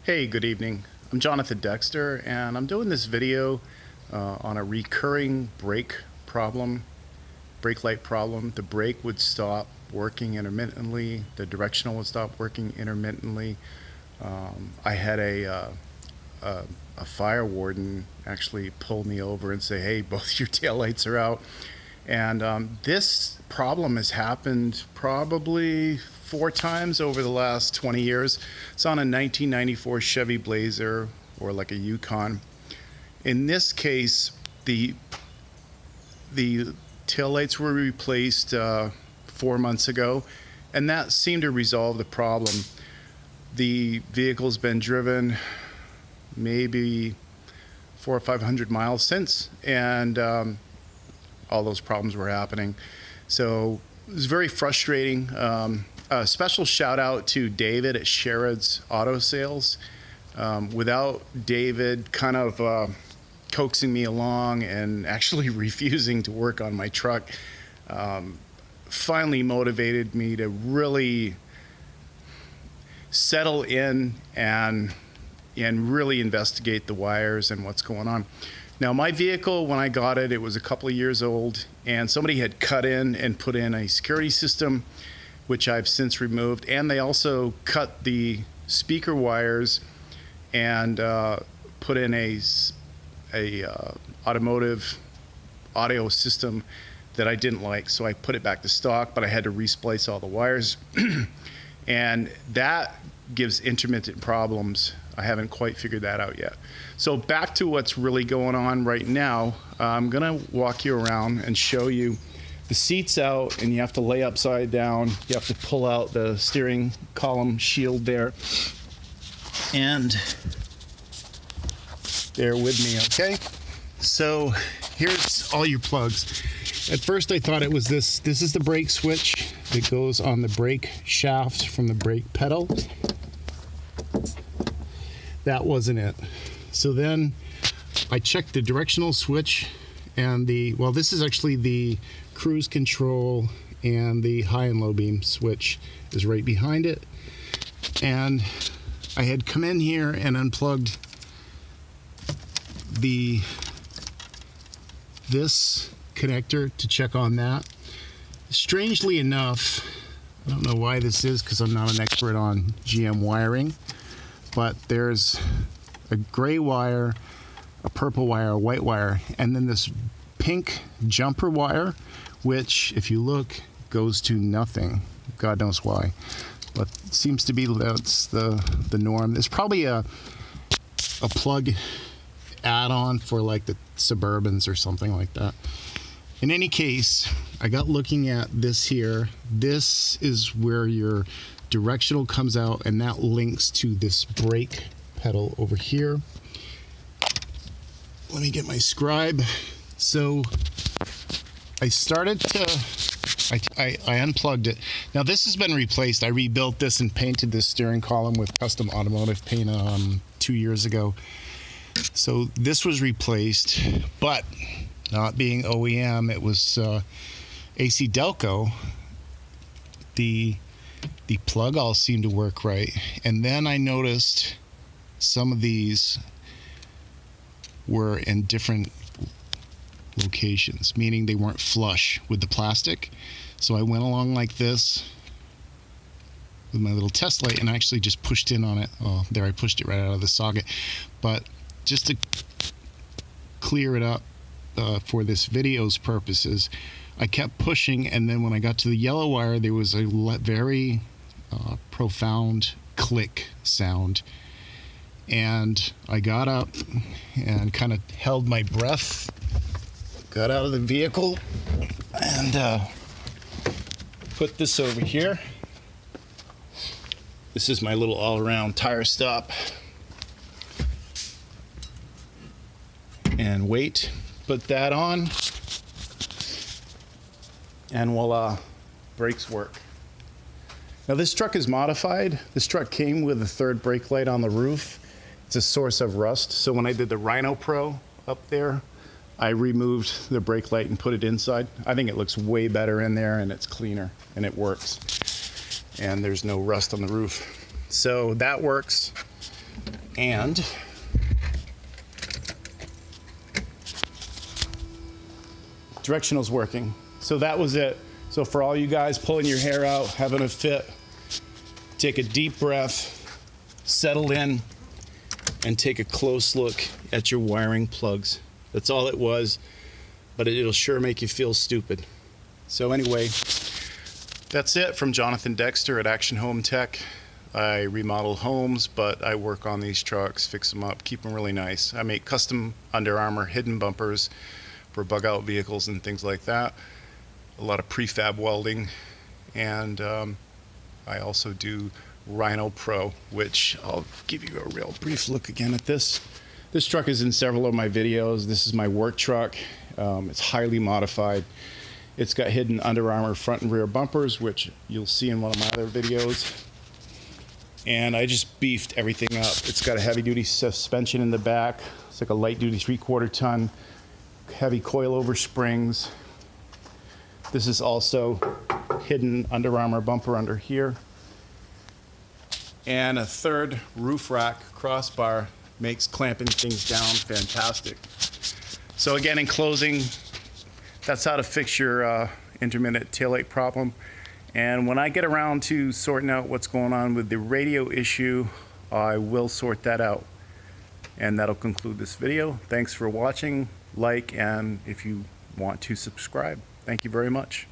Hey, good evening. I'm Jonathan Dexter, and I'm doing this video on a recurring brake light problem. The brake would stop working intermittently. The directional would stop working intermittently. I had a fire warden actually pull me over and say, "Hey, both your taillights are out." And this problem has happened probably 4 times over the last 20 years. It's on a 1994 Chevy Blazer or like a Yukon. In this case, the taillights were replaced 4 months ago, and that seemed to resolve the problem. The vehicle's been driven maybe 400 or 500 miles since, and all those problems were happening. So it was very frustrating. A special shout out to David at Sherrod's Auto Sales. Without David kind of coaxing me along and actually refusing to work on my truck, finally motivated me to really settle in and really investigate the wires and what's going on. Now, my vehicle, when I got it, it was a couple of years old, and somebody had cut in and put in a security system, which I've since removed, and they also cut the speaker wires and put in a automotive audio system that I didn't like, so I put it back to stock, but I had to resplice all the wires, and that gives intermittent problems. I haven't quite figured that out yet. So back to what's really going on right now. I'm gonna walk you around and show you the seat's out, and you have to lay upside down. You have to pull out the steering column shield there. And bear with me, okay? So here's all your plugs. At first I thought it was this. This is the brake switch that goes on the brake shaft from the brake pedal. That wasn't it. So then I checked the directional switch and this is actually the cruise control, and the high and low beam switch is right behind it. And I had come in here and unplugged this connector to check on that. Strangely enough, I don't know why this is because I'm not an expert on GM wiring, but there's a gray wire, a purple wire, a white wire, and then this pink jumper wire, which, if you look, goes to nothing. God knows why, but it seems to be that's the norm. There's probably a plug add-on for like the Suburbans or something like that. In any case, I got looking at this here. This is where your directional comes out, and that links to this brake pedal over here. Let me get my scribe. So I started to I unplugged it. Now this has been replaced. I rebuilt this and painted this steering column with custom automotive paint 2 years ago. So this was replaced, but not being OEM, it was AC Delco. The plug all seemed to work right, and then I noticed some of these were in different locations, meaning they weren't flush with the plastic. So I went along like this with my little test light and I actually just pushed in on it. Oh, there, I pushed it right out of the socket. But just to clear it up for this video's purposes, I kept pushing, and then when I got to the yellow wire, there was a very profound click sound. And I got up and kind of held my breath, got out of the vehicle, and put this over here. This is my little all-around tire stop. And wait, put that on, and voila, brakes work. Now this truck is modified. This truck came with a third brake light on the roof. It's a source of rust. So when I did the Rhino Pro up there, I removed the brake light and put it inside. I think it looks way better in there, and it's cleaner, and it works. And there's no rust on the roof. So that works. And directional's working. So that was it. So for all you guys pulling your hair out, having a fit, take a deep breath, settle in, and take a close look at your wiring plugs. That's all it was, but it'll sure make you feel stupid. So anyway, that's it from Jonathan Dexter at Action Home Tech. I remodel homes, but I work on these trucks, fix them up, keep them really nice. I make custom Under Armour hidden bumpers for bug out vehicles and things like that. A lot of prefab welding, and I also do Rhino Pro, which I'll give you a real brief look again at this. This truck is in several of my videos. This is my work truck. It's highly modified. It's got hidden Under Armour front and rear bumpers, which you'll see in one of my other videos. And I just beefed everything up. It's got a heavy duty suspension in the back. It's like a light duty 3/4 ton, heavy coilover springs. This is also hidden Under Armour bumper under here. And a third roof rack crossbar makes clamping things down fantastic. So again, in closing, that's how to fix your intermittent taillight problem. And when I get around to sorting out what's going on with the radio issue, I will sort that out. And that'll conclude this video. Thanks for watching. Like, and if you want to subscribe. Thank you very much.